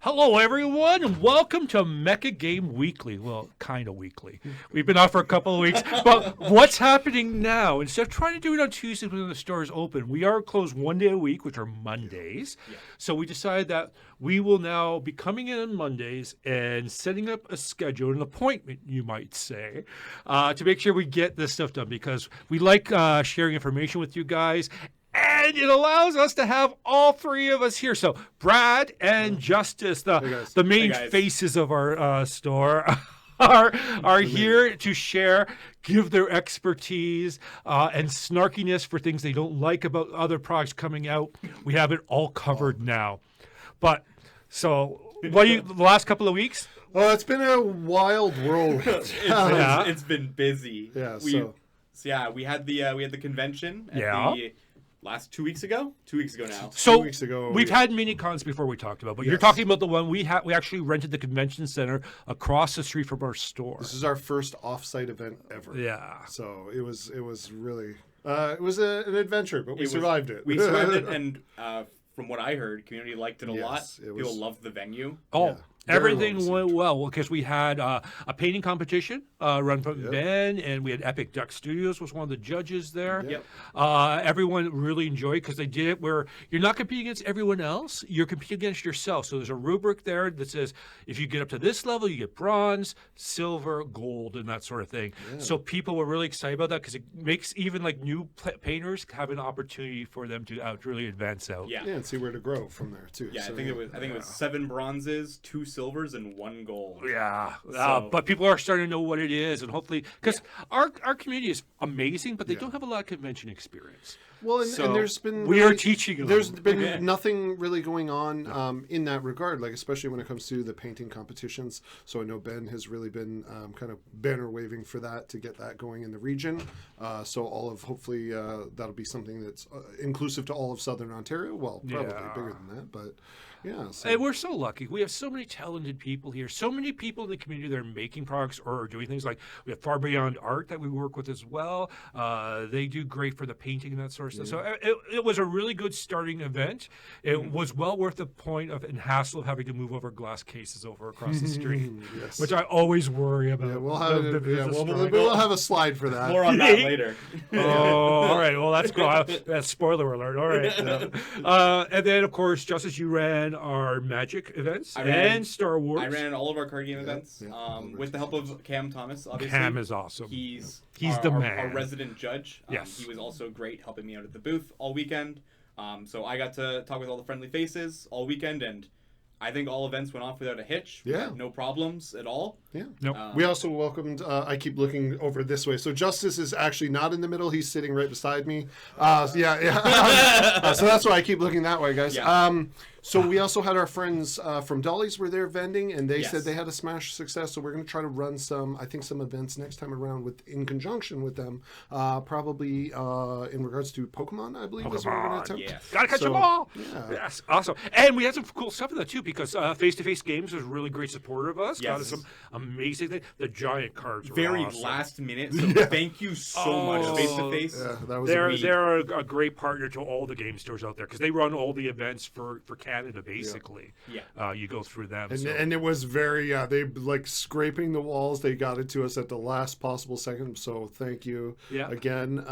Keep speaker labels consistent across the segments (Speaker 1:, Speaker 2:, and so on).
Speaker 1: Hello, everyone, and welcome to Mecha Game Weekly. Well, kind of weekly. We've been off for a couple of weeks, but what's happening now? Instead of trying to do it on Tuesdays when the store is open, we are closed one day a week, which are Mondays. Yeah. So we decided that we will now be coming in on Mondays and setting up a schedule, an appointment, you might say, to make sure we get this stuff done because we like sharing information with you guys. And it allows us to have all three of us here. So Brad and Justice, the main faces of our store, are here to share, give their expertise and snarkiness for things they don't like about other products coming out. We have it all covered now. But so, the last couple of weeks?
Speaker 2: Well, it's been a wild whirlwind.
Speaker 3: It's been busy.
Speaker 2: Yeah.
Speaker 3: We had the convention at the last 2 weeks ago? 2 weeks ago now.
Speaker 1: So
Speaker 2: 2 weeks ago,
Speaker 1: we've had mini cons before we talked about, but you're talking about the one we actually rented the convention center across the street from our store.
Speaker 2: This is our first off-site event ever.
Speaker 1: Yeah.
Speaker 2: So it was really it was an adventure, but we survived it.
Speaker 3: We survived it, and from what I heard, community liked it a lot. People loved the venue.
Speaker 1: Oh.
Speaker 2: Yeah.
Speaker 1: Everything went well because we had a painting competition run from Ben, and we had Epic Duck Studios was one of the judges there.
Speaker 3: Yep.
Speaker 1: Everyone really enjoyed because they did it where you're not competing against everyone else, you're competing against yourself. So there's a rubric there that says if you get up to this level, you get bronze, silver, gold, and that sort of thing. Yeah. So people were really excited about that because it makes even like new painters have an opportunity for them to really advance out.
Speaker 2: Yeah, and see where to grow from there too.
Speaker 3: Yeah, so, I think it was 7 bronzes, 2 silvers, and 1 gold.
Speaker 1: Yeah, but people are starting to know what it is, and hopefully, because our community is amazing, but they don't have a lot of convention experience.
Speaker 2: Well, and there's been
Speaker 1: we are teaching them.
Speaker 2: There's been nothing really going on in that regard, like especially when it comes to the painting competitions. So I know Ben has really been kind of banner waving for that to get that going in the region. So hopefully that'll be something that's inclusive to all of Southern Ontario. Well, probably bigger than that, but. Yeah,
Speaker 1: and we're so lucky. We have so many talented people here. So many people in the community that are making products or are doing things like we have Far Beyond Art that we work with as well. They do great for the painting and that sort of stuff. So it was a really good starting event. It was well worth the point and hassle of having to move over glass cases over across the street, which I always worry about.
Speaker 2: Yeah, we'll have a slide for that.
Speaker 3: More on that later.
Speaker 1: All right. Well, that's cool. That's spoiler alert. All right. And then, of course, just as you ran our Magic events and Star Wars.
Speaker 3: I ran all of our card game events with the help of Cam Thomas, obviously.
Speaker 1: Cam is awesome.
Speaker 3: He's
Speaker 1: the man.
Speaker 3: Our resident judge.
Speaker 1: Yes.
Speaker 3: He was also great helping me out at the booth all weekend. So I got to talk with all the friendly faces all weekend, and I think all events went off without a hitch.
Speaker 2: Yeah.
Speaker 3: No problems at all.
Speaker 2: Yeah.
Speaker 1: Nope.
Speaker 2: We also welcomed, I keep looking over this way. So Justice is actually not in the middle. He's sitting right beside me. So that's why I keep looking that way, guys.
Speaker 3: Yeah.
Speaker 2: So we also had our friends from Dolly's were there vending, and they said they had a smash success. So we're going to try to run some events next time around in conjunction with them, probably in regards to Pokemon, I believe is what we're going to attempt.
Speaker 1: Yes. Gotta catch them all. Yeah. Yes, awesome. And we had some cool stuff in that too because Face-to-Face Games was really great supporter of us. Got us some amazing things. The giant cards were
Speaker 3: very
Speaker 1: awesome.
Speaker 3: Last minute. So thank you so much, Face-to-Face.
Speaker 2: Yeah, that was
Speaker 1: they're a great partner to all the game stores out there because they run all the events for Canada, basically.
Speaker 3: Yeah.
Speaker 1: You go through them.
Speaker 2: And it was very, they like scraping the walls. They got it to us at the last possible second. So thank you again.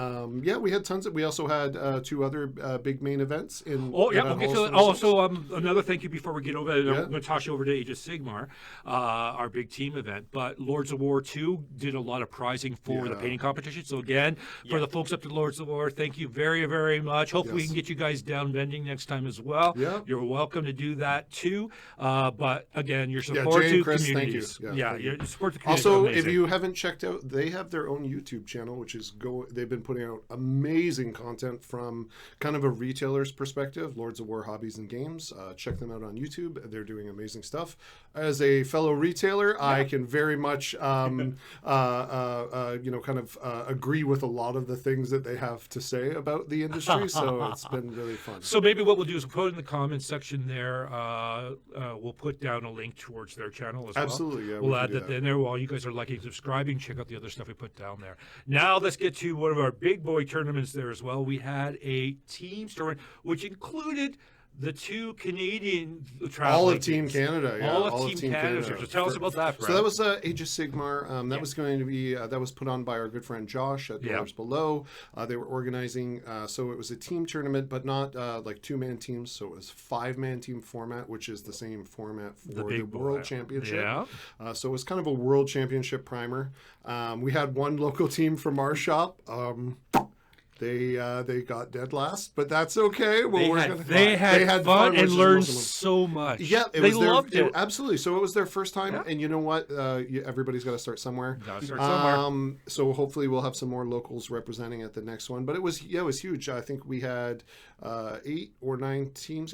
Speaker 2: We had tons we also had 2 other big main events.
Speaker 1: We'll get to it. Also, another thank you before we get over it. I'm going to toss you over to Age of Sigmar, our big team event. But Lords of War 2 did a lot of prizing for the painting competition. So again, for the folks up to Lords of War, thank you very, very much. Hopefully we can get you guys down vending next time as well.
Speaker 2: Yeah.
Speaker 1: You're welcome to do that too. But again, your support to
Speaker 2: Chris,
Speaker 1: communities.
Speaker 2: Thank you.
Speaker 1: Your support to communities.
Speaker 2: Also, if you haven't checked out, they have their own YouTube channel, which is they've been putting out amazing content from kind of a retailer's perspective, Lords of War Hobbies and Games. Check them out on YouTube. They're doing amazing stuff. As a fellow retailer, I can very much agree with a lot of the things that they have to say about the industry. So it's been really fun.
Speaker 1: So maybe what we'll do is we'll put in the comments section there. We'll put down a link towards their channel as well.
Speaker 2: Absolutely, yeah.
Speaker 1: We'll add that in there while you guys are liking, subscribing. Check out the other stuff we put down there. Now let's get to one of our big boy tournaments there as well. We had a team tournament which included the two Canadian
Speaker 2: All
Speaker 1: traveling
Speaker 2: of Team
Speaker 1: teams.
Speaker 2: Canada, yeah.
Speaker 1: All of Team Canada. So tell us about that, Brad.
Speaker 2: So that was Age of Sigmar. That was going to be that was put on by our good friend Josh at Dollars Below. They were organizing, so it was a team tournament, but not like 2-man teams. So it was 5-man team format, which is the same format for the World Championship.
Speaker 1: Yeah.
Speaker 2: So it was kind of a World Championship primer. We had one local team from our shop. They got dead last, but that's okay. Well,
Speaker 1: they had fun and learned so much.
Speaker 2: Yeah,
Speaker 1: they loved it.
Speaker 2: Absolutely. So it was their first time, and you know what? Everybody's got to start somewhere. So hopefully we'll have some more locals representing at the next one. But it was huge. I think we had 8 teams,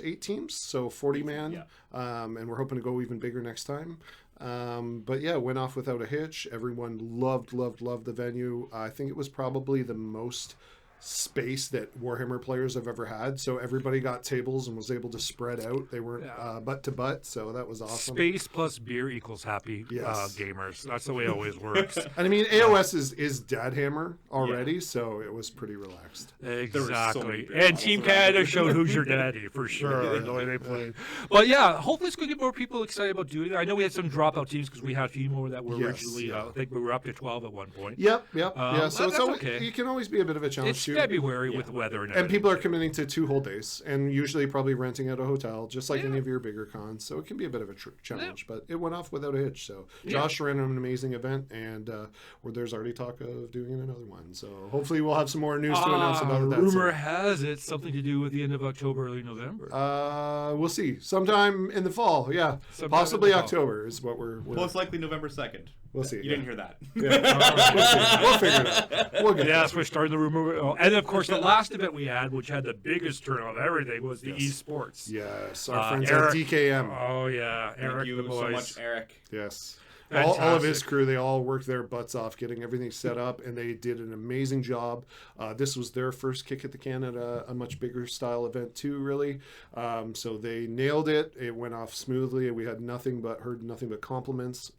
Speaker 2: so 40-man, and we're hoping to go even bigger next time. But yeah, went off without a hitch. Everyone loved the venue. I think it was probably the most space that Warhammer players have ever had, so everybody got tables and was able to spread out. They weren't butt to butt, so that was awesome.
Speaker 1: Space plus beer equals happy gamers. That's the way it always works.
Speaker 2: And I mean, AOS is Dadhammer already, so it was pretty relaxed.
Speaker 1: Exactly. And Team Canada showed who's your daddy for sure. The way they played. But yeah, hopefully it's going to get more people excited about doing it. I know we had some dropout teams because we had a few more that were originally. I think we were up to 12 at one point.
Speaker 2: Yep. Yeah. So it's always,
Speaker 1: okay.
Speaker 2: You can always be a bit of a challenge.
Speaker 1: It's February with weather and
Speaker 2: people are committing to 2 whole days, and usually probably renting out a hotel, just like any of your bigger cons. So it can be a bit of a challenge, but it went off without a hitch. So Josh ran an amazing event, and there's already talk of doing another one. So hopefully we'll have some more news to announce about that.
Speaker 1: Rumor has it something to do with the end of October, early November.
Speaker 2: We'll see. Sometime in the fall, possibly October is what we're
Speaker 3: most likely November 2nd.
Speaker 2: We'll see.
Speaker 3: You didn't hear that.
Speaker 2: We'll figure it out. We'll get
Speaker 1: that's we're starting the rumor. And of course, the last event we had, which had the biggest turnout of everything, was the esports.
Speaker 2: Yes, our friends at DKM.
Speaker 1: Oh yeah, Eric.
Speaker 3: Thank you
Speaker 1: the boys.
Speaker 3: so much, Eric.
Speaker 2: Yes. All of his crew, they all worked their butts off getting everything set up, and they did an amazing job. This was their first kick at the Canada, a much bigger style event too, really. So they nailed it. It went off smoothly, and we had heard nothing but compliments.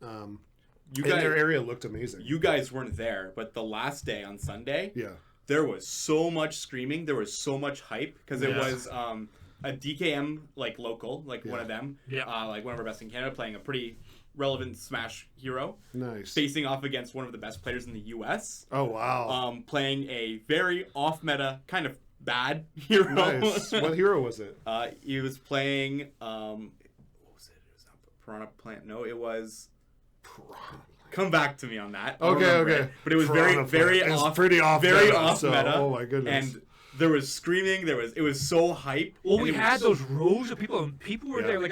Speaker 2: Their area looked amazing.
Speaker 3: You guys weren't there, but the last day on Sunday, there was so much screaming. There was so much hype because it was a DKM local, one of them, like one of our best in Canada, playing a pretty relevant Smash hero.
Speaker 2: Nice.
Speaker 3: Facing off against one of the best players in the U.S.
Speaker 2: Oh wow.
Speaker 3: Playing a very off-meta kind of bad hero.
Speaker 2: Nice. What hero was it?
Speaker 3: He was playing. What was it? It was not Piranha Plant. No, it was. Come back to me on that.
Speaker 2: Okay.
Speaker 3: But it was very off.
Speaker 2: Pretty off.
Speaker 3: Very off meta.
Speaker 2: Oh my goodness.
Speaker 3: And there was screaming. It was so hype.
Speaker 1: Well, we had those rows of people, and people were there. Like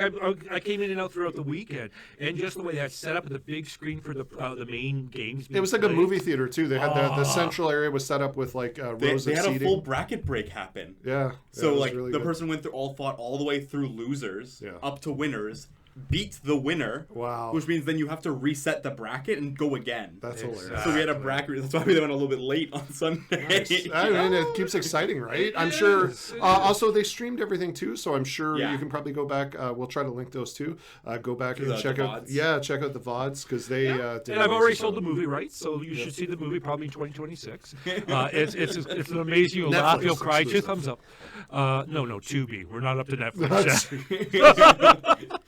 Speaker 1: I came in and out throughout the weekend, and just the way they had set up the big screen for the main games.
Speaker 2: It was like a movie theater too. They had the central area was set up with rows of seating.
Speaker 3: They had a full bracket break happen.
Speaker 2: Yeah.
Speaker 3: So really the person went fought all the way through losers up to winners. Beat the winner.
Speaker 2: Wow.
Speaker 3: Which means then you have to reset the bracket and go again.
Speaker 2: That's hilarious.
Speaker 3: So we had a bracket. That's why we went a little bit late on Sunday.
Speaker 2: Nice. I mean, it keeps exciting, right? I'm sure. Also, they streamed everything too, so I'm sure you can probably go back. We'll try to link those too. Go back and check out. Yeah, check out the VODs because they. Did
Speaker 1: and I've already sold the movie rights, so you should see the movie probably in 2026. It's an amazing. You'll laugh, you'll cry. 2 thumbs up. No, Tubi. We're not up to Netflix yet.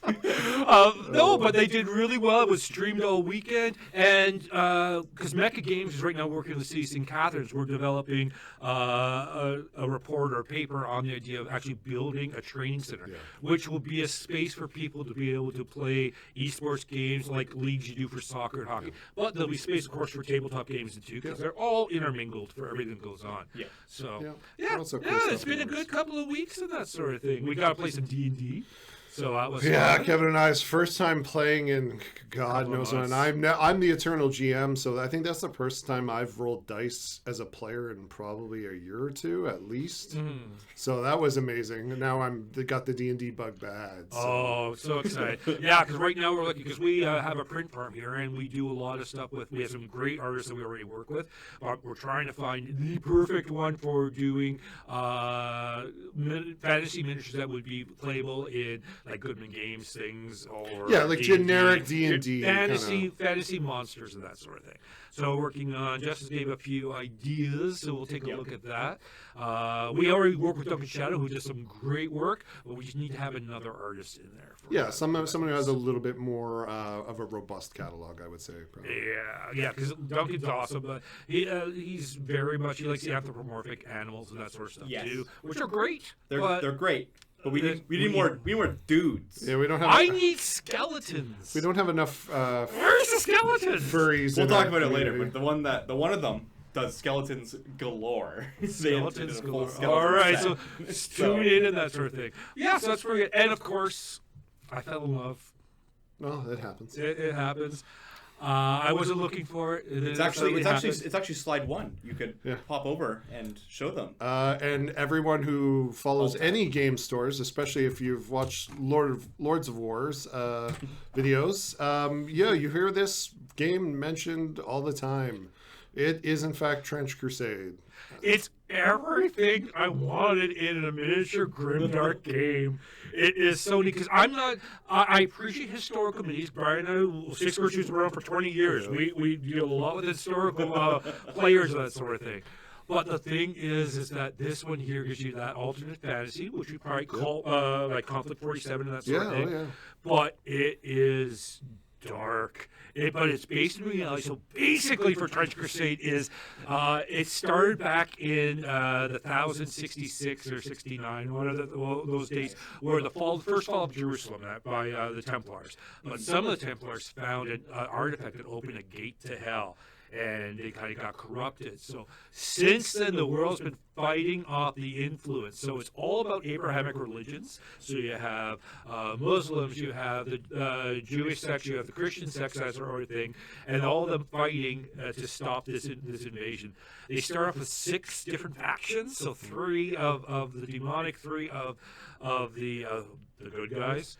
Speaker 1: No, but they did really well. It was streamed all weekend, and because Mecha Games is right now working in the city of St. Catharines, we're developing a report or a paper on the idea of actually building a training center, which will be a space for people to be able to play esports games like leagues you do for soccer and hockey. But there'll be space, of course, for tabletop games too, because they're all intermingled for everything that goes on. Yeah. So it's been a good couple of weeks and that sort of thing. We got to play some D&D. So that was fun.
Speaker 2: Kevin and I's first time playing in God knows when. I'm the eternal GM, so I think that's the first time I've rolled dice as a player in probably a year or two at least. So that was amazing. Now got the D&D bug bad. So.
Speaker 1: Oh, so excited! Yeah, because right now we're looking because we have a print farm here and we do a lot of stuff with. We have some great artists that we already work with. We're trying to find the perfect one for doing fantasy miniatures that would be playable in like Goodman Games things or
Speaker 2: like
Speaker 1: D&D,
Speaker 2: generic D&D
Speaker 1: fantasy monsters and that sort of thing. So working on Justice gave a few ideas, so we'll take a look at that. We already work with Duncan Shadow, who does some great work, but we just need to have another artist in there.
Speaker 2: Someone who has a little bit more of a robust catalog, I would say. Probably.
Speaker 1: Yeah, because Duncan's awesome, but he's very much, he likes the anthropomorphic animals and that sort of stuff too, which are great.
Speaker 3: They're great. But we need more dudes.
Speaker 2: Yeah, we don't have.
Speaker 1: I need skeletons.
Speaker 2: We don't have enough.
Speaker 1: Where's the skeletons?
Speaker 2: Furries.
Speaker 3: We'll talk about it later. But the one of them does skeletons galore.
Speaker 1: Skeletons galore. All right, so tune in and that sort of thing. Yeah, so that's pretty good. And of course, I fell in love.
Speaker 2: Well, it happens.
Speaker 1: It happens. I wasn't looking for it.
Speaker 3: It's actually slide 1. You could pop over and show them.
Speaker 2: And everyone who follows any game stores, especially if you've watched Lords of Wars videos, you hear this game mentioned all the time. It is in fact Trench Crusade.
Speaker 1: It's everything I wanted in a miniature grimdark game. It is so neat because I appreciate historical minis. Brian and I, Six Virtues, been around for 20 years. We deal a lot with historical players and that sort of thing. But the thing is that this one here gives you that alternate fantasy, which we probably call like Conflict 47 and that sort of thing. But it is dark. But it's based in reality. So basically, for Trench Crusade it started back in the 1066 or 69, one of those days, where the first fall of Jerusalem by the Templars. But some of the Templars found an artifact that opened a gate to hell, and they kind of got corrupted. So since then, the world's been fighting off the influence. So it's all about Abrahamic religions. So you have Muslims, you have the Jewish sects, you have the Christian sects, that sort of thing, and all of them fighting to stop this invasion. They start off with 6 different factions, so 3 of the demonic, 3 of the good guys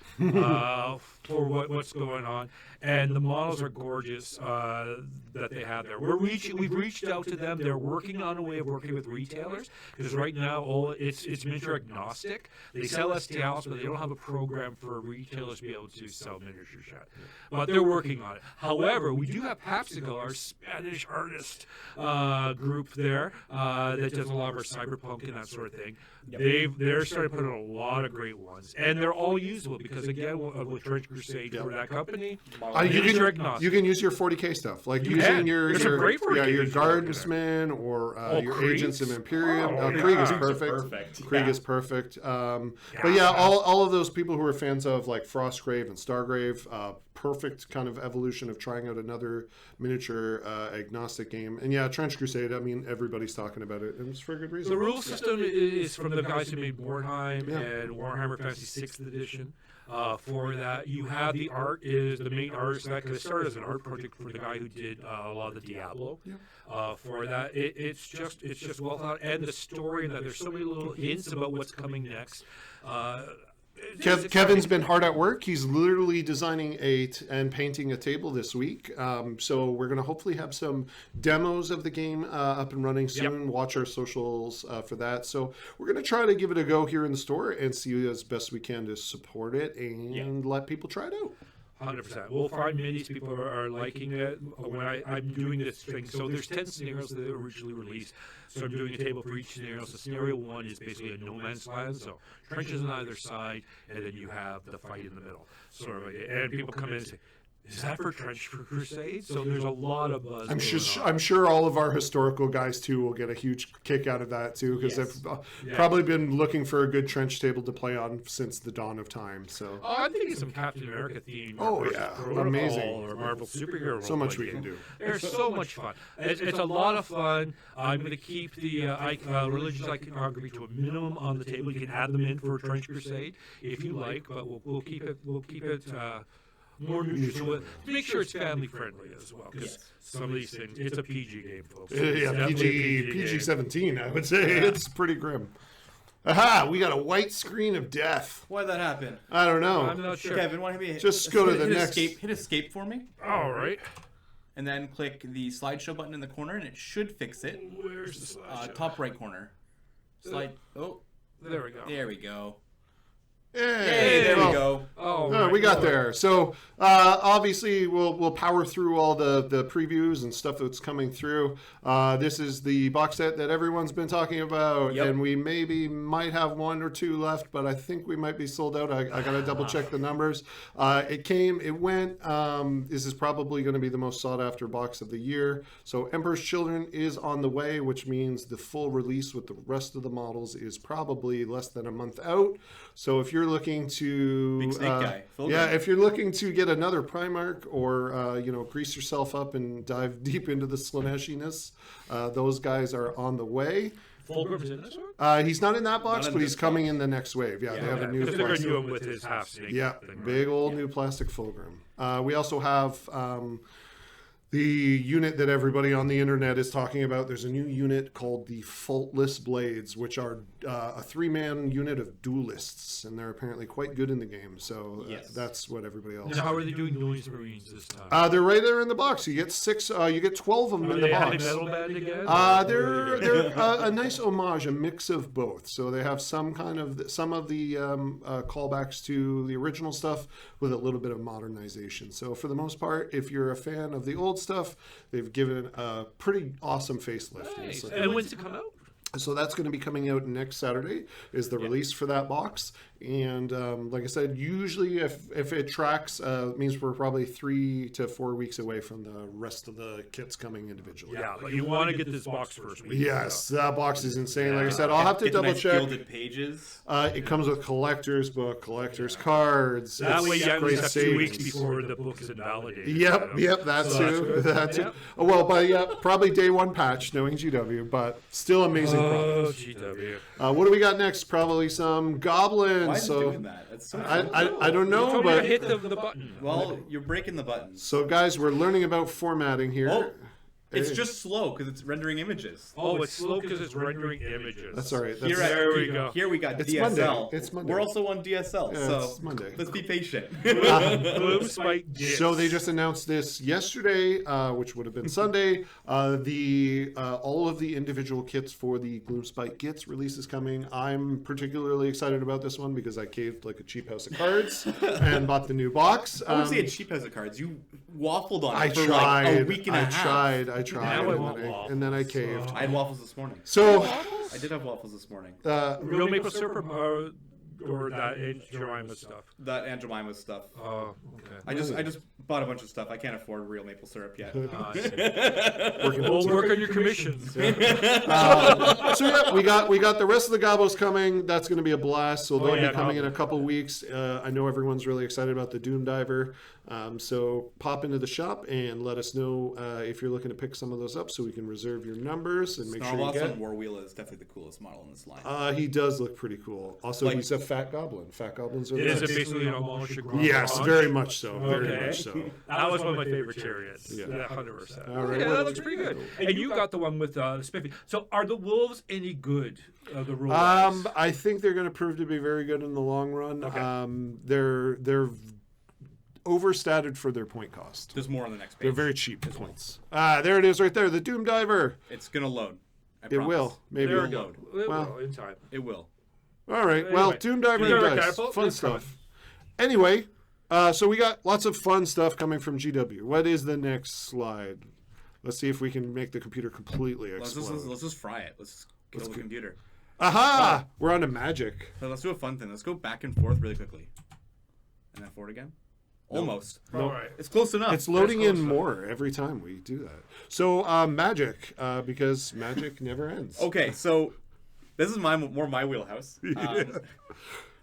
Speaker 1: for what's going on, and the models are gorgeous that they have there. We've reached out to them. They're working on a way of working with retailers because right now it's miniature agnostic. They sell STLs, but they don't have a program for retailers to be able to sell miniature shit. But they're working on it. However, we do have Papsicle, our Spanish artist group there that does a lot of our cyberpunk and that sort of thing. Yep. They're starting to put in a lot of great ones, and they're all usable because again, with Trench Crusade for that company,
Speaker 2: you can use your 40k stuff, like using your guardsmen or your
Speaker 1: Krieg.
Speaker 2: Agents of Imperium. Krieg is perfect. Krieg is perfect. But all of those people who are fans of like Frostgrave and Stargrave, perfect kind of evolution of trying out another miniature agnostic game. And Trench Crusade, I mean, everybody's talking about it, and it's for a good reason.
Speaker 1: The rule system is from the guys who made Bornheim and Warhammer Fantasy 6th edition. For that, you have the art is the main artist that because it started as an art project for the guy who did a lot of the Diablo. For that, it's just well thought, and the story that there's so many little hints about what's coming next.
Speaker 2: Kevin's been hard at work. He's literally designing and painting a table this week. So we're going to hopefully have some demos of the game up and running soon. Watch our socials for that. So we're going to try to give it a go here in the store and see as best we can to support it and let people try it out.
Speaker 1: 100%. We'll find minis. People are liking it. When I'm doing this thing, so there's 10 scenarios that were originally released. So I'm doing a table for each scenario. So scenario 1 is basically a no man's land. So trenches on either side, and then you have the fight in the middle. Sort of, and people come in and say, "Is that for Trench Crusade?" So there's a lot of buzz.
Speaker 2: I'm sure all of our historical guys too will get a huge kick out of that too, because they've probably been looking for a good trench table to play on since the dawn of time. So
Speaker 1: I'm thinking some Captain America theme.
Speaker 2: Amazing!
Speaker 1: Or Marvel superhero.
Speaker 2: So much we can do.
Speaker 1: There's so much fun. It's a lot of fun. I'm going to keep the religious iconography to a minimum on the table. You can add them in for Trench Crusade if you like, but we'll keep it. More neutral to make sure it's family friendly as well. Because some of these things, it's a PG game, folks.
Speaker 2: PG-17, I would say. It's pretty grim. Aha! We got a white screen of death.
Speaker 3: Why did that happen?
Speaker 2: I don't know.
Speaker 1: I'm not sure.
Speaker 3: Kevin, why don't you
Speaker 2: just go to the next.
Speaker 3: Hit escape for me.
Speaker 1: All right.
Speaker 3: And then click the slideshow button in the corner, and it should fix it.
Speaker 1: Where's the slideshow?
Speaker 3: Top right corner. Slide. Oh,
Speaker 1: there we go.
Speaker 3: There we go. Hey, there we go.
Speaker 2: We got there. So obviously we'll power through all the previews and stuff that's coming through. This is the box set that everyone's been talking about, and we might have one or two left, but I think we might be sold out. I gotta double check the numbers. It went. This is probably going to be the most sought after box of the year. So Emperor's Children is on the way, which means the full release with the rest of the models is probably less than a month out. So if you're looking to
Speaker 3: Big snake guy.
Speaker 2: if you're looking to get another Primarch or grease yourself up and dive deep into the Slaneshiness, those guys are on the way.
Speaker 1: Fulgrim is in this one?
Speaker 2: He's not in that box, but he's coming in the next wave. They have a new
Speaker 1: they're going to do him with his half snake.
Speaker 2: Yeah,
Speaker 1: thing,
Speaker 2: big old new plastic Fulgrim. We also have the unit that everybody on the internet is talking about. There's a new unit called the Faultless Blades, which are a 3-man unit of duelists, and they're apparently quite good in the game. So that's what everybody else.
Speaker 1: Now, how are they doing Noise Marines this time?
Speaker 2: They're right there in the box. You get 6. You get 12 of them in the box.
Speaker 1: Metal band again?
Speaker 2: They're a nice homage, a mix of both. So they have some of the callbacks to the original stuff with a little bit of modernization. So for the most part, if you're a fan of the old stuff, they've given a pretty awesome facelift.
Speaker 1: Nice. And when's it come out?
Speaker 2: So that's going to be coming out next Saturday is the release for that box. And like I said, usually if it tracks, it means we're probably 3 to 4 weeks away from the rest of the kits coming individually.
Speaker 1: Yeah, but you want to get this box first week.
Speaker 2: Yes, that box is insane. Like I said, I'll have to double check.
Speaker 3: Gilded pages.
Speaker 2: It comes with collector's book, collector's cards.
Speaker 1: That way you at least have 2 weeks
Speaker 2: savings.
Speaker 1: before the book is invalidated.
Speaker 2: Yep, that too. That too. Oh, well, but probably day one patch, knowing GW, but still amazing product.
Speaker 1: GW.
Speaker 2: What do we got next? Probably some goblins.
Speaker 3: Why is it doing that? That's so
Speaker 2: I don't know, but
Speaker 1: hit the button.
Speaker 3: well, you're breaking the button.
Speaker 2: So guys, we're learning about formatting here.
Speaker 3: Oh, it's just slow because it's rendering images.
Speaker 1: Oh, it's slow because it's rendering images.
Speaker 2: That's all right.
Speaker 1: There we go.
Speaker 3: Here we got
Speaker 2: It's
Speaker 3: DSL.
Speaker 2: Monday. It's Monday.
Speaker 3: We're also on DSL,
Speaker 2: Yeah,
Speaker 3: so
Speaker 2: it's Monday.
Speaker 3: let's be patient.
Speaker 1: Bloom Spike gifts.
Speaker 2: So they just announced this yesterday, which would have been Sunday. All of the individual kits for the Gloomspite Gits release is coming. I'm particularly excited about this one because I caved like a cheap house of cards and bought the new box.
Speaker 3: I wouldn't say a cheap house of cards. You waffled on it
Speaker 2: I
Speaker 3: for
Speaker 2: tried.
Speaker 3: like a week and a half.
Speaker 2: I tried,
Speaker 1: Now I want waffles.
Speaker 2: and then I caved.
Speaker 3: I had waffles this morning.
Speaker 2: So
Speaker 3: I did have waffles this morning.
Speaker 1: Real maple syrup or that Aunt Jemima stuff.
Speaker 3: That Aunt Jemima stuff.
Speaker 1: Oh, okay.
Speaker 3: I just bought a bunch of stuff. I can't afford real maple syrup yet.
Speaker 1: We'll work on your commissions.
Speaker 2: So yeah, we got the rest of the Gobos coming. That's going to be a blast. So they'll be coming in a couple weeks. I know everyone's really excited about the Doom Diver. So pop into the shop and let us know if you're looking to pick some of those up, so we can reserve your numbers and make sure you get.
Speaker 3: War Wheel is definitely the coolest model in this line.
Speaker 2: He does look pretty cool. Also, he's a fat goblin. Fat goblins are.
Speaker 1: Is it basically an homage to Grand
Speaker 2: Yes,
Speaker 1: Lodge?
Speaker 2: very much so. Very much so.
Speaker 1: That was one of my favorite chariots.
Speaker 2: Yeah.
Speaker 1: 100%.
Speaker 2: All right,
Speaker 1: Yeah,
Speaker 2: what
Speaker 1: that looks pretty good. And you got the one with the Spiffy. So are the wolves any good? The rule
Speaker 2: I think they're going to prove to be very good in the long run.
Speaker 1: Okay.
Speaker 2: They're overstated for their point cost.
Speaker 3: There's more on the next page.
Speaker 2: They're very cheap points. There it is right there, the Doom Diver.
Speaker 3: It's going to load.
Speaker 2: It will. Maybe
Speaker 1: There we
Speaker 2: it'll
Speaker 1: go.
Speaker 2: load.
Speaker 1: It
Speaker 2: Well,
Speaker 1: will in time.
Speaker 3: It will.
Speaker 2: All right. Well,
Speaker 1: Anyway,
Speaker 2: Doom Diver
Speaker 1: Doom Diver
Speaker 2: guys.
Speaker 1: catapult,
Speaker 2: Fun
Speaker 1: it's
Speaker 2: stuff. Anyway, so we got lots of fun stuff coming from GW. What is the next slide? Let's see if we can make the computer completely explode.
Speaker 3: Let's just fry it. Let's kill the computer.
Speaker 2: Aha! We're on to magic.
Speaker 3: So let's do a fun thing. Let's go back and forth really quickly. And then forward again. Almost.
Speaker 1: All right.
Speaker 3: It's close enough.
Speaker 2: It's loading in more every time we do that. So magic, because magic never ends.
Speaker 3: Okay, so this is more my wheelhouse.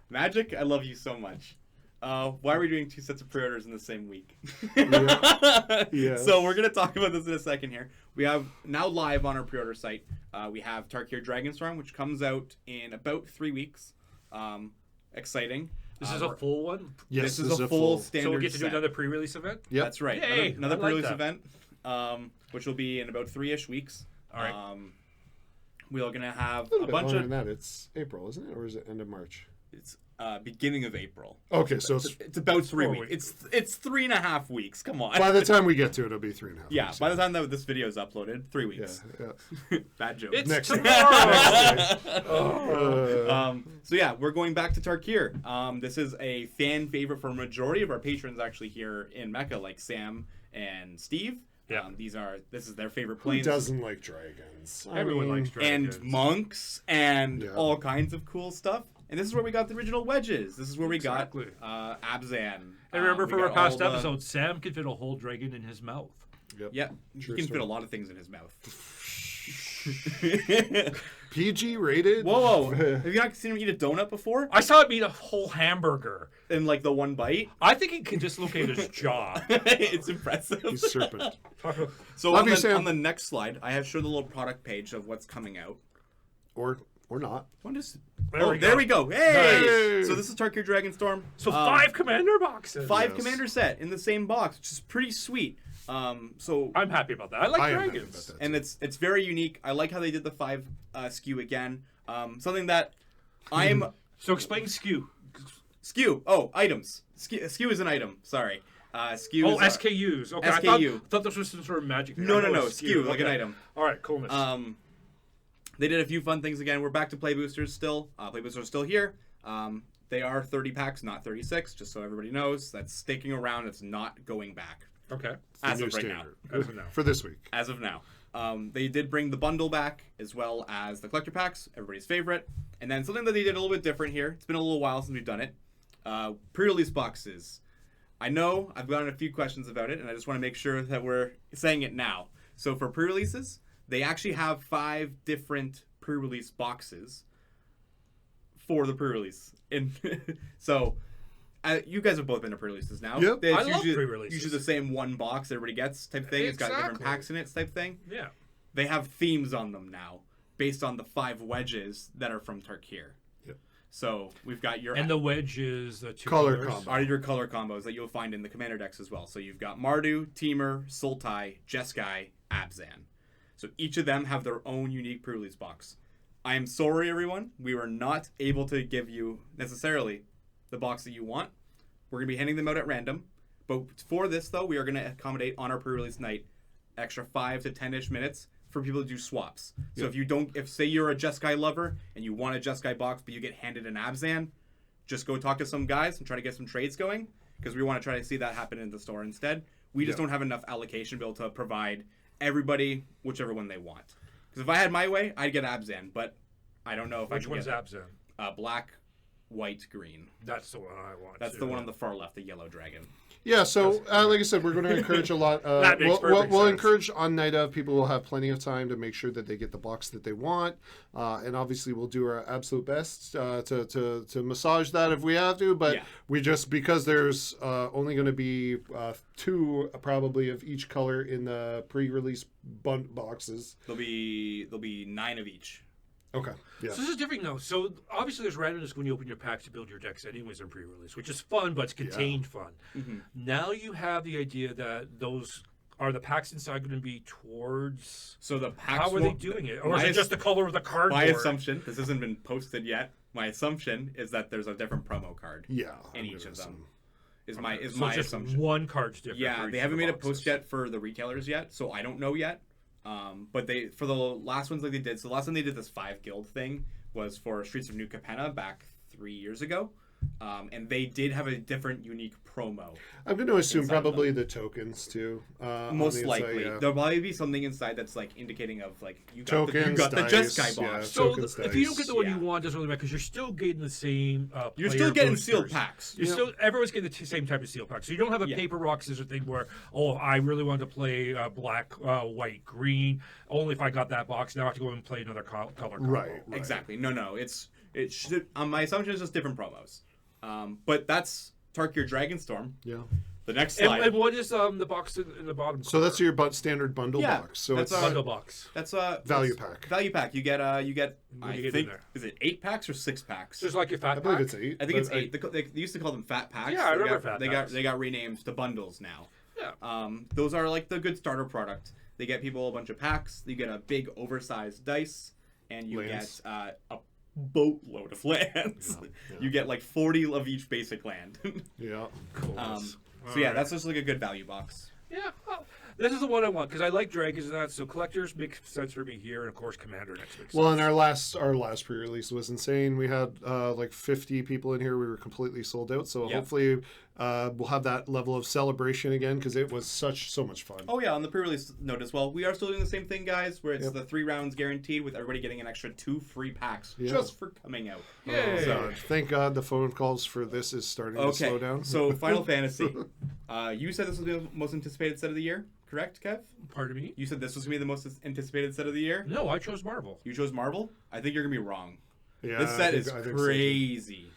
Speaker 3: Magic, I love you so much. Why are we doing 2 sets of pre-orders in the same week?
Speaker 2: Yeah.
Speaker 3: So we're going to talk about this in a second here. We have now live on our pre-order site. We have Tarkir Dragonstorm, which comes out in about 3 weeks. Exciting.
Speaker 1: This is a full one?
Speaker 2: Yes,
Speaker 3: this is a full
Speaker 1: So
Speaker 3: standard
Speaker 1: we'll get to do
Speaker 3: set.
Speaker 1: another pre-release event?
Speaker 2: Yep.
Speaker 3: That's right.
Speaker 1: Yay!
Speaker 3: Another
Speaker 1: I like
Speaker 3: pre-release
Speaker 1: that.
Speaker 3: event, which will be in about 3-ish weeks.
Speaker 1: All right.
Speaker 3: We are going to have
Speaker 2: A little
Speaker 3: a
Speaker 2: bit
Speaker 3: bunch
Speaker 2: longer
Speaker 3: of...
Speaker 2: than that. It's April, isn't it? Or is it end of March?
Speaker 3: It's beginning of April.
Speaker 2: Okay, so
Speaker 3: It's about 3 weeks. It's 3.5 weeks. Come on.
Speaker 2: By the time we get to it, it'll be 3.5 weeks.
Speaker 3: Yeah, by the time that this video is uploaded, 3 weeks.
Speaker 2: Yeah.
Speaker 3: Bad joke.
Speaker 1: It's
Speaker 2: Next
Speaker 1: tomorrow.
Speaker 3: So yeah, we're going back to Tarkir. This is a fan favorite for a majority of our patrons actually here in Mecha, like Sam and Steve.
Speaker 1: Yeah.
Speaker 3: This is their favorite
Speaker 2: Who
Speaker 3: planes.
Speaker 2: doesn't like dragons?
Speaker 1: Everyone likes dragons.
Speaker 3: And monks and all kinds of cool stuff. And this is where we got the original wedges. This is where we got Abzan.
Speaker 1: And remember from our past episode, Sam can fit a whole dragon in his mouth.
Speaker 2: Yep.
Speaker 3: Yeah, he can fit a lot of things in his mouth.
Speaker 2: PG rated?
Speaker 3: Whoa. Have you not seen him eat a donut before?
Speaker 1: I saw him eat a whole hamburger.
Speaker 3: In like the one bite?
Speaker 1: I think he can dislocate his jaw.
Speaker 3: It's impressive.
Speaker 2: He's serpent.
Speaker 3: So on the next slide, I have showed the little product page of what's coming out.
Speaker 2: Or not.
Speaker 3: There we go. Hey!
Speaker 2: Nice.
Speaker 3: So this is Tarkir Dragonstorm.
Speaker 1: So 5 commander boxes.
Speaker 3: 5 commander set in the same box, which is pretty sweet. So
Speaker 1: I'm happy about that. I like dragons.
Speaker 3: And it's very unique. I like how they did the 5 SKU again. Something that I'm...
Speaker 1: So explain SKU.
Speaker 3: SKU. Oh, items. SKU is an item. Sorry. SKU
Speaker 1: Oh,
Speaker 3: is
Speaker 1: SKUs. Okay,
Speaker 3: SKU.
Speaker 1: I thought this was some sort of magic thing.
Speaker 3: No. SKU, like an item.
Speaker 1: All right, coolness.
Speaker 3: They did a few fun things again. We're back to Play Boosters still. Play Boosters are still here. They are 30 packs, not 36, just so everybody knows. That's sticking around. It's not going back.
Speaker 1: Okay.
Speaker 3: As of right now.
Speaker 1: As of now.
Speaker 2: For this week.
Speaker 3: As of now. They did bring the bundle back, as well as the collector packs, everybody's favorite. And then something that they did a little bit different here. It's been a little while since we've done it. Pre-release boxes. I know I've gotten a few questions about it, and I just want to make sure that we're saying it now. So for pre-releases, they actually have 5 different pre-release boxes for the pre-release. So you guys have both been to pre-releases now.
Speaker 2: Yep.
Speaker 1: I love pre-releases.
Speaker 3: Usually the same one box everybody gets type thing. It's got different packs in it type thing.
Speaker 1: Yeah.
Speaker 3: They have themes on them now based on the 5 wedges that are from Tarkir.
Speaker 2: Yep.
Speaker 3: So we've got your...
Speaker 1: And the wedges, the 2
Speaker 2: color
Speaker 1: colors.
Speaker 2: combo.
Speaker 3: Are your color combos that you'll find in the commander decks as well. So you've got Mardu, Temur, Sultai, Jeskai, Abzan. So each of them have their own unique pre-release box. I am sorry, everyone. We were not able to give you necessarily the box that you want. We're going to be handing them out at random. But for this, though, we are going to accommodate on our pre-release night extra 5 to 10-ish minutes for people to do swaps. So if say you're a Jeskai lover and you want a Jeskai box, but you get handed an Abzan, just go talk to some guys and try to get some trades going, because we want to try to see that happen in the store instead. We just don't have enough allocation to be able to provide everybody whichever one they want. Because if I had my way, I'd get Abzan, but I don't know if I can
Speaker 1: Which one's
Speaker 3: get
Speaker 1: Abzan?
Speaker 3: Black, white, green.
Speaker 1: That's the one I want.
Speaker 3: That's the one on the far left, the yellow dragon.
Speaker 2: Yeah, so like I said, we're going to encourage a lot.
Speaker 1: That makes perfect
Speaker 2: we'll
Speaker 1: sense.
Speaker 2: encourage on night of. People will have plenty of time to make sure that they get the box that they want, and obviously we'll do our absolute best to massage that if we have to. But we just, because there's only going to be 2 probably of each color in the pre-release boxes.
Speaker 3: There'll be 9 of each.
Speaker 2: Okay. Yeah.
Speaker 1: So this is different though. So obviously there's randomness when you open your packs to build your decks anyways in pre-release, which is fun, but it's contained fun.
Speaker 3: Mm-hmm.
Speaker 1: Now you have the idea that those are the packs inside going to be towards...
Speaker 3: So the packs...
Speaker 1: How are they doing it? Or is it just the color of the cardboard?
Speaker 3: My assumption, this hasn't been posted yet, my assumption is that there's a different promo card in each of them. Is my
Speaker 1: just
Speaker 3: assumption.
Speaker 1: One card's different.
Speaker 3: Yeah, they haven't made a post yet for the retailers yet, so I don't know yet. But for the last ones like they did, so the last time they did this 5 guild thing was for Streets of New Capenna back 3 years ago. And they did have a different, unique promo.
Speaker 2: I'm going to assume probably the tokens too.
Speaker 3: Most likely, there'll probably be something inside that's like indicating of like you got the Jeskai box.
Speaker 2: Yeah,
Speaker 1: so if you don't get the one you want, doesn't really matter because you're still getting the same.
Speaker 3: You're still getting sealed packs.
Speaker 1: You're still everyone's getting the same type of sealed packs. So you don't have a paper rock scissors thing where I really wanted to play black, white, green. Only if I got that box. Now I have to go and play another color combo.
Speaker 2: Right.
Speaker 3: Exactly. No. It should. My assumption is just different promos. But that's Tarkir Dragonstorm.
Speaker 2: Yeah.
Speaker 3: The next slide.
Speaker 1: And what is the box in the bottom?
Speaker 2: So that's your standard bundle box. So
Speaker 3: that's
Speaker 2: it's
Speaker 1: bundle box.
Speaker 3: That's
Speaker 2: value pack.
Speaker 3: Value pack. You get I
Speaker 1: think
Speaker 3: is it 8 packs or 6 packs?
Speaker 1: Just like your fat pack.
Speaker 2: I believe it's 8.
Speaker 3: I think it's 8. They used to call them fat packs.
Speaker 1: Yeah, I remember fat packs.
Speaker 3: They got renamed to bundles now.
Speaker 1: Yeah.
Speaker 3: Those are like the good starter product. They get people a bunch of packs. You get a big oversized dice, and you get a boatload of lands. You get like 40 of each basic land.
Speaker 2: Yeah.
Speaker 1: Cool.
Speaker 3: So yeah, that's just like a good value box.
Speaker 1: Yeah, well, this is the one I want because I like dragons and that. So collectors make sense for me here, and of course commander next week.
Speaker 2: Well, and our last pre-release was insane. We had like 50 people in here. We were completely sold out. So hopefully we'll have that level of celebration again because it was so much fun.
Speaker 3: Oh yeah, on the pre-release note as well, we are still doing the same thing, guys, where it's the 3 rounds guaranteed with everybody getting an extra 2 free packs just for coming out.
Speaker 1: Yay.
Speaker 2: So thank God the phone calls for this is starting to slow down.
Speaker 3: So Final Fantasy, you said this was the most anticipated set of the year, correct, Kev?
Speaker 1: Pardon me?
Speaker 3: You said this was going to be the most anticipated set of the year?
Speaker 1: No, I chose Marvel.
Speaker 3: You chose Marvel? I think you're going to be wrong.
Speaker 2: Yeah,
Speaker 3: this set is crazy.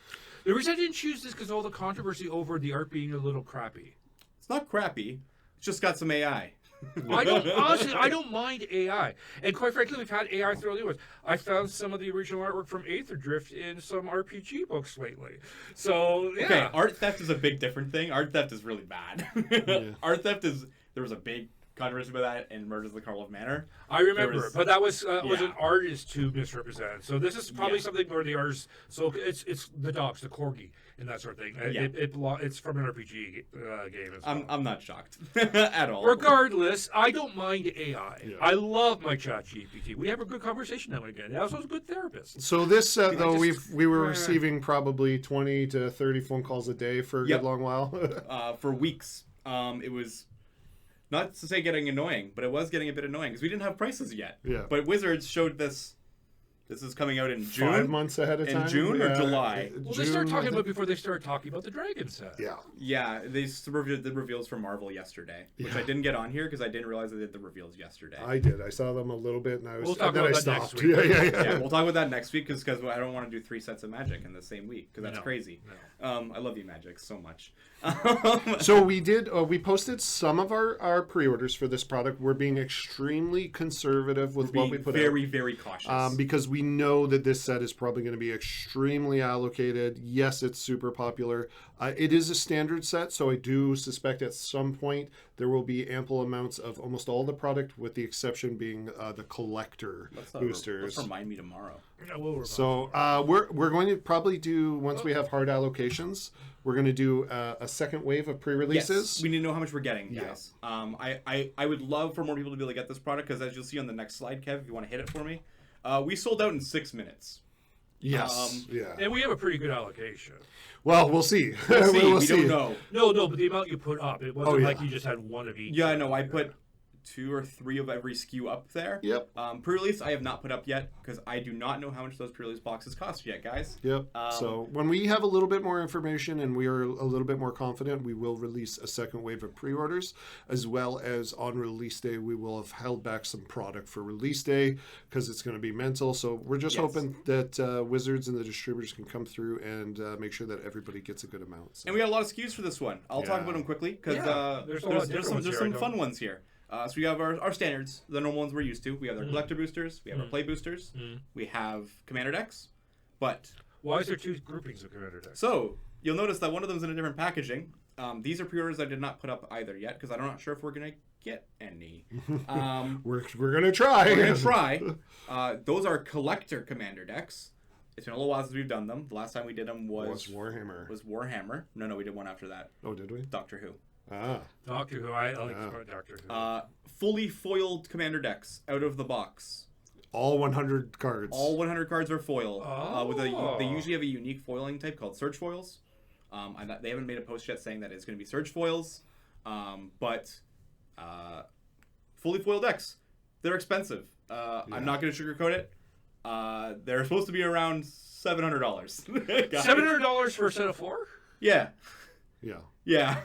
Speaker 1: The reason I didn't choose this because all the controversy over the art being a little crappy.
Speaker 3: It's not crappy. It's just got some AI.
Speaker 1: Honestly, I don't mind AI. And quite frankly, we've had AI through the years. I found some of the original artwork from Aether Drift in some RPG books lately. So, yeah.
Speaker 3: Okay, art theft is a big different thing. Art theft is really bad. Art theft is... There was a big controversy about that in Murders of the Carlove Manor.
Speaker 1: I remember, but that was an artist who misrepresented. So this is probably something where the artist... So it's the dogs, the corgi, and that sort of thing. It's from an RPG game as well.
Speaker 3: I'm not shocked at all.
Speaker 1: Regardless, I don't mind AI. Yeah. I love my chat GPT. We have a good conversation now and again. I also a good therapist.
Speaker 2: So this set, though, we were receiving probably 20 to 30 phone calls a day for a good long while.
Speaker 3: For weeks. It was... Not to say getting annoying, but it was getting a bit annoying because we didn't have prices yet.
Speaker 2: Yeah.
Speaker 3: But Wizards showed this. This is coming out in June.
Speaker 2: 5 months ahead of time.
Speaker 3: In June or July?
Speaker 1: Well, they started talking about before they started talking about the Dragon set.
Speaker 2: Yeah.
Speaker 3: Yeah, they did the reveals for Marvel yesterday, which I didn't get on here because I didn't realize they did the reveals yesterday.
Speaker 2: I did. I saw them a little bit, and I was.
Speaker 1: We'll talk about that next week.
Speaker 2: Yeah,
Speaker 3: we'll talk about that next week because I don't want to do 3 sets of Magic in the same week because that's crazy. No. I love you, Magic, so much.
Speaker 2: So we did. We posted some of our pre-orders for this product. We're being extremely conservative with what we put out.
Speaker 3: Very cautious.
Speaker 2: Because we know that this set is probably going to be extremely allocated. Yes, it's super popular. It is a standard set, so I do suspect at some point there will be ample amounts of almost all the product, with the exception being the collector boosters.
Speaker 3: Let's remind me tomorrow.
Speaker 2: So we're going to probably do, once we have hard allocations, we're going to do a second wave of pre-releases.
Speaker 3: Yes, we need to know how much we're getting, guys. I would love for more people to be able to get this product because, as you'll see on the next slide, Kev, if you want to hit it for me, we sold out in 6 minutes.
Speaker 2: Yes.
Speaker 1: And we have a pretty good allocation.
Speaker 2: Well, we'll see.
Speaker 3: We don't know.
Speaker 1: No, but the amount you put up, it wasn't like you just had one of each.
Speaker 3: Yeah, no, I put 2 or 3 of every SKU up there.
Speaker 2: Yep.
Speaker 3: Pre-release I have not put up yet because I do not know how much those pre-release boxes cost yet, guys.
Speaker 2: Yep. So when we have a little bit more information and we are a little bit more confident, we will release a second wave of pre-orders, as well as on release day we will have held back some product for release day because it's going to be mental. So we're just hoping that Wizards and the distributors can come through and make sure that everybody gets a good amount. So.
Speaker 3: And we got a lot of SKUs for this one. I'll talk about them quickly because there's some fun ones here. So we have our standards, the normal ones we're used to. We have our collector boosters, we have our play boosters, we have commander decks, but...
Speaker 1: Why is there 2 groupings of commander decks?
Speaker 3: So, you'll notice that one of them's in a different packaging. These are pre-orders I did not put up either yet, because I'm not sure if we're going to get any.
Speaker 2: We're going to try.
Speaker 3: We're going to try. Those are collector commander decks. It's been a little while since we've done them. The last time we did them was Warhammer. No, we did one after that.
Speaker 2: Oh, did we?
Speaker 3: Doctor Who.
Speaker 1: Doctor Who. I like Doctor Who.
Speaker 3: Fully foiled commander decks out of the box.
Speaker 2: All 100 cards.
Speaker 3: All 100 cards are foiled. They usually have a unique foiling type called Surge Foils. They haven't made a post yet saying that it's going to be Surge Foils. But fully foiled decks, they're expensive. I'm not going to sugarcoat it. They're supposed to be around $700.
Speaker 1: $700 for a set of 4?
Speaker 3: Yeah.
Speaker 2: Yeah.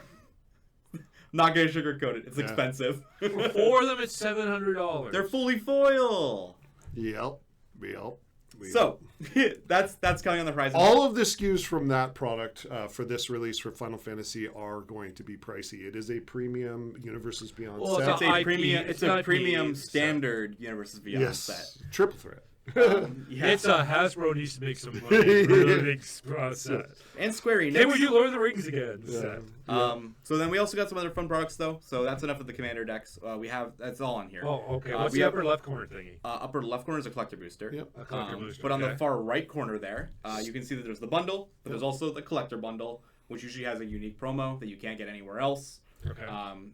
Speaker 3: Not gonna sugarcoat it. It's expensive.
Speaker 1: For 4 of them, it's $700.
Speaker 3: They're fully foil.
Speaker 2: Yep.
Speaker 3: So that's coming on the price.
Speaker 2: All of the SKUs from that product for this release for Final Fantasy are going to be pricey. It is a premium Universes Beyond set.
Speaker 3: It's a premium standard Universes Beyond set.
Speaker 2: Triple threat.
Speaker 1: It's Hasbro needs to make some money for the big set.
Speaker 3: And Square Enix.
Speaker 1: Maybe we do Lord of the Rings again.
Speaker 2: Yeah.
Speaker 3: So then we also got some other fun products though. So that's enough of the Commander decks. That's all on here.
Speaker 1: Oh, okay. What's the upper left corner thingy?
Speaker 3: Upper left corner is a collector booster.
Speaker 2: Yep.
Speaker 1: A collector booster.
Speaker 3: But on the far right corner there, you can see that there's the bundle, but there's also the collector bundle, which usually has a unique promo that you can't get anywhere else.
Speaker 1: Okay.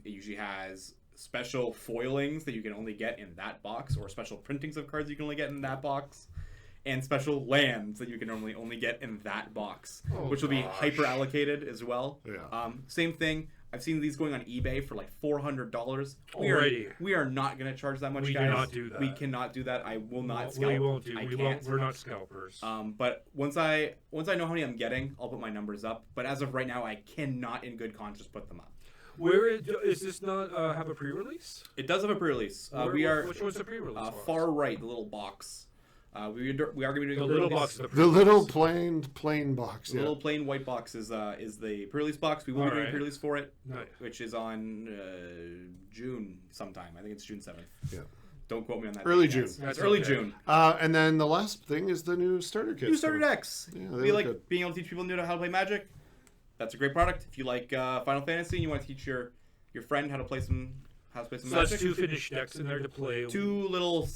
Speaker 3: It usually has special foilings that you can only get in that box, or special printings of cards you can only get in that box, and special lands that you can normally only get in that box, which will be hyper allocated as well.
Speaker 2: Yeah.
Speaker 3: Same thing. I've seen these going on eBay for like $400. We are not going to charge that much, guys.
Speaker 1: We cannot do that.
Speaker 3: We cannot do that. I will not scalp.
Speaker 1: We won't do.
Speaker 3: We
Speaker 1: won't. We're not scalpers.
Speaker 3: But once I know how many I'm getting, I'll put my numbers up. But as of right now, I cannot, in good conscience, put them up.
Speaker 1: Where is this not have a pre-release?
Speaker 3: It does have a pre-release.
Speaker 1: Which one's the pre-release?
Speaker 3: Far right, the little box. We are going to be doing
Speaker 1: the little box.
Speaker 2: The little plain box.
Speaker 3: The little plain white box is the pre-release box. We will be doing a pre-release for it, which is on June sometime. I think it's June 7th.
Speaker 2: Yeah.
Speaker 3: Don't quote me on that.
Speaker 2: Early June.
Speaker 3: It's early June.
Speaker 2: And then the last thing is the new starter kit.
Speaker 3: New starter decks.
Speaker 2: Yeah,
Speaker 3: we like good. Being able to teach people how to play Magic. That's a great product. If you like Final Fantasy and you want to teach your friend how to play some Magic.
Speaker 1: So that's 2 finished decks in there to play.
Speaker 3: 2 little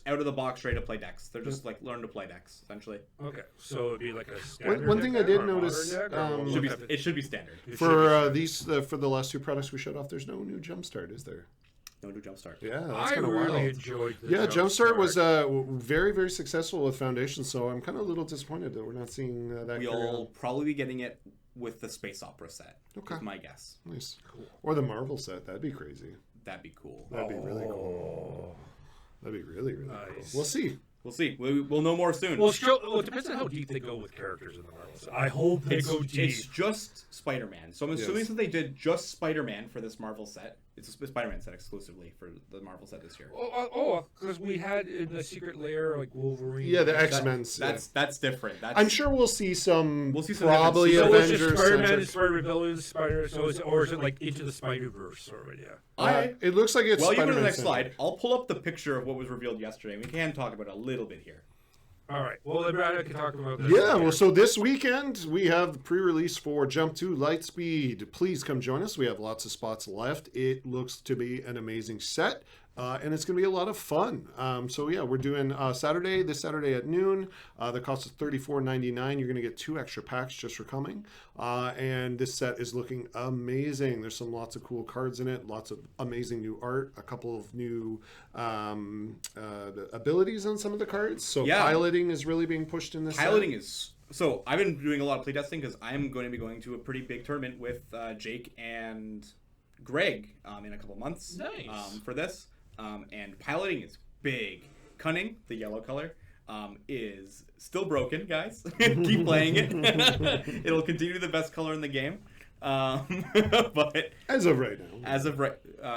Speaker 3: out of the box ready to play decks. They're just like learn to play decks essentially.
Speaker 1: Okay, so it'd be like a standard.
Speaker 2: One thing I did notice,
Speaker 3: it should be standard.
Speaker 2: For for the last 2 products we showed off, there's no new Jumpstart, is there?
Speaker 3: No new Jumpstart.
Speaker 2: Yeah, that's
Speaker 1: I
Speaker 2: kind of
Speaker 1: really
Speaker 2: wild.
Speaker 1: enjoyed.
Speaker 2: Jumpstart was very, very successful with Foundation, so I'm kind of a little disappointed that we're not seeing that.
Speaker 3: We'll probably be getting it with the Space Opera set. Okay, is my guess.
Speaker 2: Nice, cool. Or the Marvel set. That'd be crazy.
Speaker 3: That'd be cool.
Speaker 2: That'd be really cool. That'd be really, really
Speaker 1: nice.
Speaker 2: Cool. We'll see.
Speaker 3: We'll see. We'll know more soon.
Speaker 1: Well, it depends on how deep they go with characters in the Marvel set. I hope they go deep.
Speaker 3: It's just Spider-Man. So I'm assuming since they did just Spider-Man for this Marvel set, it's a Spider-Man set exclusively for the Marvel set this year.
Speaker 1: Because we had in the Secret Lair like Wolverine.
Speaker 2: Yeah, the X-Men.
Speaker 3: That's different.
Speaker 2: I'm sure we'll see some.
Speaker 3: We'll see some
Speaker 2: probably Avengers.
Speaker 1: Spider-Man, Spider-Villains, Spider. Or is it like Into the Spider-Verse already?
Speaker 2: Yeah. It looks like it's.
Speaker 3: Well,
Speaker 2: Spider-Man
Speaker 3: you go to the next
Speaker 2: centric.
Speaker 3: slide. I'll pull up the picture of what was revealed yesterday. We can talk about it a little bit here.
Speaker 1: All right. Well, then Brad can talk about this.
Speaker 2: Yeah. Well, so this weekend we have the pre-release for Jump 2 Lightspeed. Please come join us. We have lots of spots left. It looks to be an amazing set. And it's going to be a lot of fun. So yeah, we're doing this Saturday at noon. The cost is $34.99. You're going to get 2 extra packs just for coming. And this set is looking amazing. There's lots of cool cards in it. Lots of amazing new art. A couple of new abilities on some of the cards. So piloting is really being pushed in this.
Speaker 3: Piloting is. So I've been doing a lot of playtesting because I'm going to be going to a pretty big tournament with Jake and Greg in a couple months.
Speaker 1: Nice.
Speaker 3: For this. And piloting is big. Cunning, the yellow color, is still broken, guys. Keep playing it. It'll continue to be the best color in the game. But
Speaker 2: as of right now,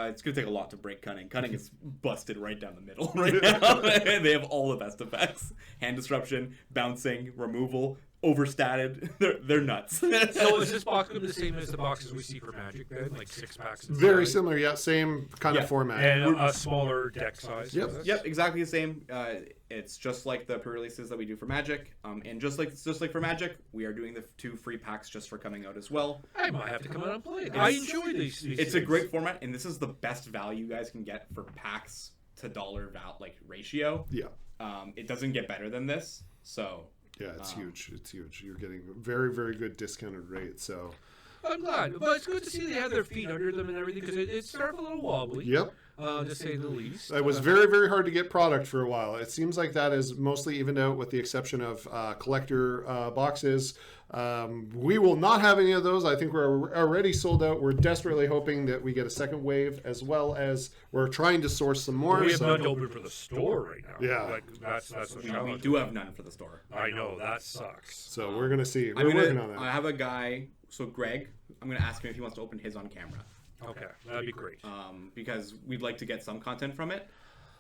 Speaker 3: it's going to take a lot to break Cunning. Cunning is busted right down the middle right now. They have all the best effects. Hand disruption, bouncing, removal, overstated. They're nuts.
Speaker 1: So is this box going to be the same as the boxes we see for Magic then? Like 6 packs?
Speaker 2: Very similar, yeah. Same kind of format.
Speaker 1: And a smaller deck size.
Speaker 3: Yep, exactly the same. It's just like the pre-releases that we do for Magic. And just like for Magic, we are doing the 2 free packs just for coming out as well.
Speaker 1: I might have to come out and play it. I enjoy these
Speaker 3: It's
Speaker 1: things.
Speaker 3: a great format, and this is the best value you guys can get for packs to dollar ratio.
Speaker 2: Yeah.
Speaker 3: It doesn't get better than this, so...
Speaker 2: Yeah, it's huge. It's huge. You're getting a very, very good discounted rate. So
Speaker 1: I'm glad, but it's good to see they have their feet under them and everything because it started a little wobbly.
Speaker 2: Yep.
Speaker 1: To say the least.
Speaker 2: It was very, very hard to get product for a while. It seems like that is mostly evened out with the exception of collector boxes. We will not have any of those. I think we're already sold out. We're desperately hoping that we get a second wave, as well as we're trying to source some more.
Speaker 1: We have none open for the store right now.
Speaker 2: Yeah.
Speaker 1: Like, that's the challenge.
Speaker 3: We do have none for the store.
Speaker 1: I know, that sucks.
Speaker 2: So we're going to see. We're working on that.
Speaker 3: I have a guy, so Greg, I'm going to ask him if he wants to open his on camera.
Speaker 1: Okay, that'd be great.
Speaker 3: Because we'd like to get some content from it.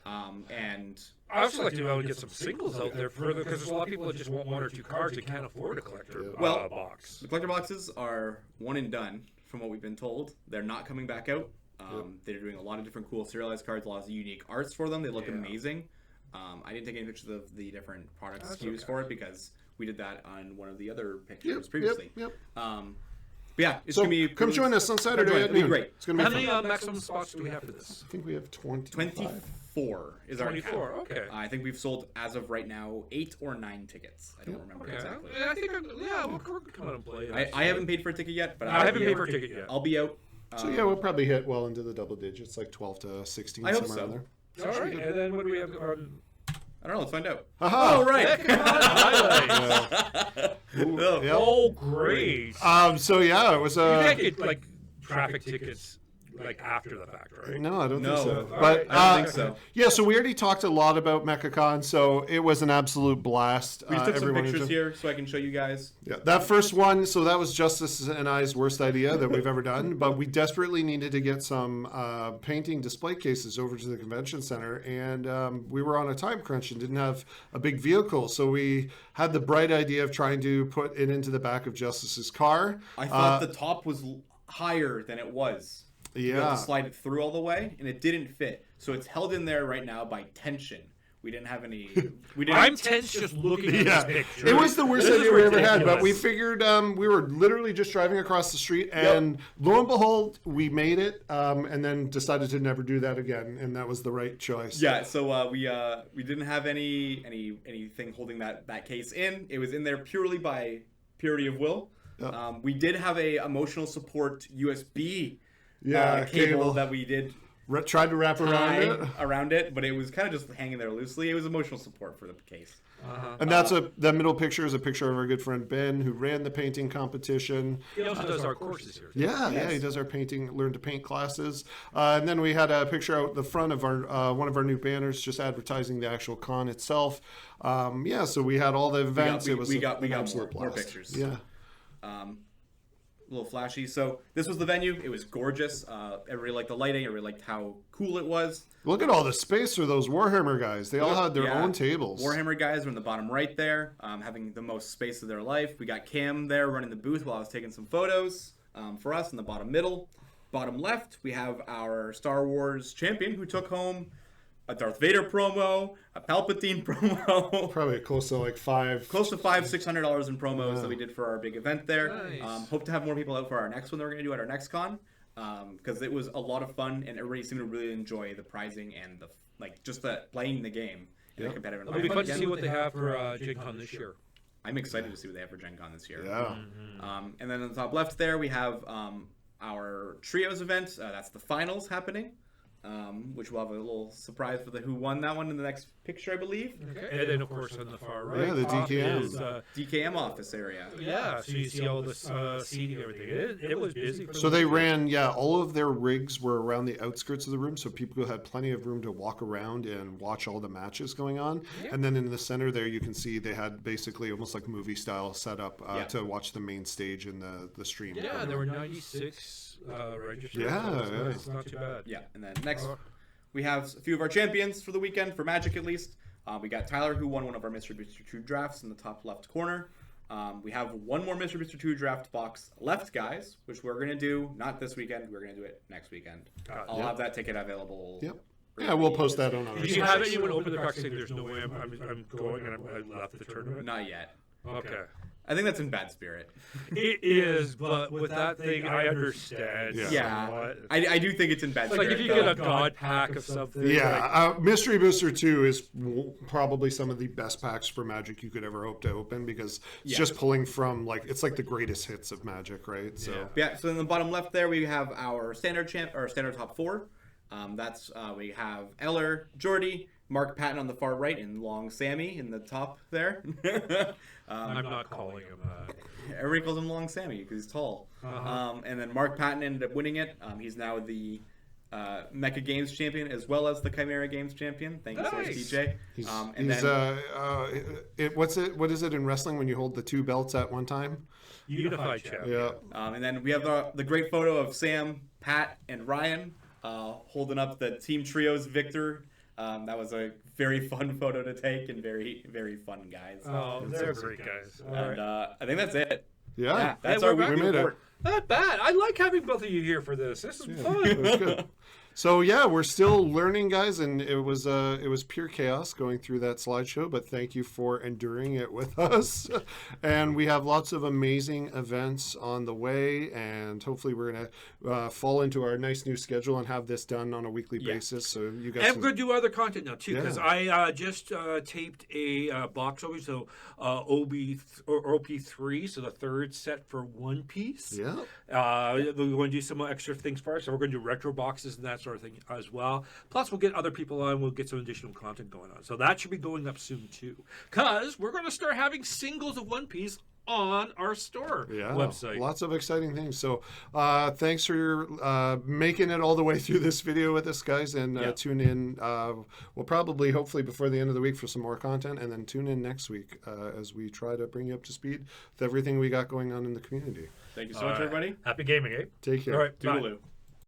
Speaker 3: And
Speaker 1: I also like to be able to get some singles out there further because there's a lot of people that just want 1 or 2 cards and can't afford a collector box.
Speaker 3: The collector boxes are one and done, from what we've been told. They're not coming back out. They're doing a lot of different cool serialized cards, a lot of unique arts for them. They look amazing. I didn't take any pictures of the different product SKUs for it because we did that on one of the other pictures previously.
Speaker 2: Yep.
Speaker 3: But yeah, it's gonna be.
Speaker 2: Come join us on Saturday.
Speaker 3: It'll be great.
Speaker 2: It's gonna be
Speaker 1: How
Speaker 2: fun.
Speaker 1: many maximum spots do we have for this?
Speaker 2: I think we have
Speaker 3: 24 is our
Speaker 1: 24.
Speaker 3: count.
Speaker 1: Okay.
Speaker 3: I think we've sold as of right now 8 or 9 tickets. I don't remember exactly.
Speaker 1: I think we'll come out and play.
Speaker 3: I haven't paid for a ticket yet, but
Speaker 1: I haven't paid for a ticket yet.
Speaker 3: I'll be out.
Speaker 2: So yeah, we'll probably hit well into the double digits, like 12 to 16.
Speaker 3: I hope
Speaker 2: somewhere
Speaker 3: so.
Speaker 2: in there.
Speaker 1: All right, and then what do we have?
Speaker 3: I don't know. Let's find out.
Speaker 2: Aha!
Speaker 3: Oh, right.
Speaker 2: Yep.
Speaker 1: Oh, great.
Speaker 2: So yeah, it was
Speaker 1: You can't get like traffic tickets like after the fact, right?
Speaker 2: No, I don't think
Speaker 3: No.
Speaker 2: so.
Speaker 1: All
Speaker 2: But
Speaker 1: right. I
Speaker 3: don't think so.
Speaker 2: Yeah, so we already talked a lot about MechaCon, so it was an absolute blast.
Speaker 3: We took some
Speaker 2: Everyone
Speaker 3: pictures
Speaker 2: enjoyed-
Speaker 3: here so I can show you guys.
Speaker 2: Yeah, that first one, so that was Justice and I's worst idea that we've ever done, but we desperately needed to get some painting display cases over to the convention center, and we were on a time crunch and didn't have a big vehicle, so we had the bright idea of trying to put it into the back of Justice's car.
Speaker 3: I thought the top was higher than it was. You have
Speaker 2: Yeah.
Speaker 3: to slide it through all the way, and it didn't fit. So it's held in there right now by tension. We didn't have any. We didn't.
Speaker 1: I'm tense just looking at
Speaker 2: Yeah,
Speaker 1: this picture.
Speaker 2: it was the worst
Speaker 1: This is
Speaker 2: idea we ever had,
Speaker 1: ridiculous.
Speaker 2: but we figured we were literally just driving across the street, and lo and behold, we made it, and then decided to never do that again, and that was the right choice.
Speaker 3: Yeah, so we didn't have anything holding that case in. It was in there purely by purity of will.
Speaker 2: Yep.
Speaker 3: We did have a emotional support USB
Speaker 2: Yeah,
Speaker 3: cable that we did
Speaker 2: Tried to wrap
Speaker 3: around it, but it was kind of just hanging there loosely. It was emotional support for the case.
Speaker 2: And that middle picture is a picture of our good friend Ben, who ran the painting competition.
Speaker 1: He also does our courses here.
Speaker 2: Yeah, he does our learn to paint classes. And then we had a picture out the front of our one of our new banners, just advertising the actual con itself. So we had all the events.
Speaker 3: We got
Speaker 2: an
Speaker 3: more
Speaker 2: absolute blast.
Speaker 3: pictures.
Speaker 2: Yeah.
Speaker 3: A little flashy. So this was the venue. It was gorgeous. Everybody liked the lighting. Everybody liked how cool it was.
Speaker 2: Look at all the space for those Warhammer guys. They all had their own tables.
Speaker 3: Warhammer guys were in the bottom right there, having the most space of their life. We got Cam there running the booth while I was taking some photos for us in the bottom middle. Bottom left, we have our Star Wars champion who took home a Darth Vader promo, a Palpatine promo.
Speaker 2: Probably close to like
Speaker 3: $500-$600 in promos that we did for our big event there.
Speaker 1: Nice.
Speaker 3: Hope to have more people out for our next one that we're going to do at our next con, because it was a lot of fun and everybody seemed to really enjoy the prizing and the playing the game in a competitive
Speaker 1: It'll be
Speaker 3: environment.
Speaker 1: fun to see what they have for Gen Con this year.
Speaker 3: I'm excited to see what they have for Gen Con this year.
Speaker 2: Yeah.
Speaker 3: And then on the top left there we have our trios event. That's the finals happening. Which we'll have a little surprise for the who won that one in the next picture, I believe.
Speaker 1: Okay. And then, of course, on the far right,
Speaker 2: Yeah, the DKM.
Speaker 1: is,
Speaker 3: DKM office area.
Speaker 1: so you see all this seating and everything. It was busy.
Speaker 2: So they ran, all of their rigs were around the outskirts of the room, so people had plenty of room to walk around and watch all the matches going on. Yeah. And then in the center there, you can see they had basically almost like movie style setup to watch the main stage and the stream.
Speaker 1: Yeah, there were 96 registered.
Speaker 2: Yeah,
Speaker 1: Nice. Not too bad.
Speaker 3: Yeah, and then next we have a few of our champions for the weekend, for Magic at least. We got Tyler, who won one of our Mr. Booster 2 drafts in the top left corner. We have one more Mr. Booster 2 draft box left, guys, which we're going to do not this weekend. We're going to do it next weekend. I'll have that ticket available.
Speaker 2: Yep. Yeah, we'll post that on our
Speaker 1: Did you have anyone open the box saying there's no way I'm going and I left the tournament?
Speaker 3: Not yet.
Speaker 1: Okay.
Speaker 3: I think that's in bad spirit.
Speaker 1: It is, but with that thing, I understand.
Speaker 3: Yeah.
Speaker 1: somewhat.
Speaker 3: I do think it's in bad spirit.
Speaker 1: Like if you get a god pack of something.
Speaker 2: Yeah, Mystery Booster 2 is probably some of the best packs for Magic you could ever hope to open, because it's just pulling from, it's like the greatest hits of Magic, right? So
Speaker 3: so in the bottom left there, we have our standard standard top 4. We have Eller, Jordy, Mark Patton on the far right, and Long Sammy in the top there.
Speaker 1: I'm not calling him that.
Speaker 3: Everybody calls him Long Sammy because he's tall. And then Mark Patton ended up winning it. He's now the Mecha Games champion as well as the Chimera Games champion. Thank you so much, DJ.
Speaker 2: What is it in wrestling when you hold the two belts at one time?
Speaker 1: Unified champion.
Speaker 2: Yeah.
Speaker 3: And then we have the great photo of Sam, Pat, and Ryan holding up the Team Trios victor. That was a very fun photo to take and very, very fun guys.
Speaker 1: Oh, they're great guys.
Speaker 3: And I think that's it.
Speaker 2: Yeah,
Speaker 3: that's
Speaker 1: Hey,
Speaker 3: our
Speaker 1: we
Speaker 3: weekly
Speaker 2: made it.
Speaker 3: report.
Speaker 1: Not bad. I like having both of you here for this. This is fun.
Speaker 2: That's good. So yeah, we're still learning, guys, and it was pure chaos going through that slideshow. But thank you for enduring it with us. And we have lots of amazing events on the way, and hopefully we're gonna fall into our nice new schedule and have this done on a weekly basis. So you guys.
Speaker 1: And we're gonna do other content now too, because I just taped a box over, so OP3, so the third set for One Piece.
Speaker 2: Yeah.
Speaker 1: We're going to do some extra things for us. So we're going to do retro boxes and that sort of thing as well. Plus, we'll get other people on. We'll get some additional content going on. So that should be going up soon too, because we're going to start having singles of One Piece on our store website.
Speaker 2: Lots of exciting things. So thanks for making it all the way through this video with us, guys, and tune in. We'll probably, hopefully, before the end of the week for some more content, and then tune in next week as we try to bring you up to speed with everything we got going on in the community.
Speaker 3: Thank you so much, everybody.
Speaker 1: Happy gaming, eh?
Speaker 2: Take care.
Speaker 1: All right,
Speaker 3: Toodaloo.
Speaker 1: bye.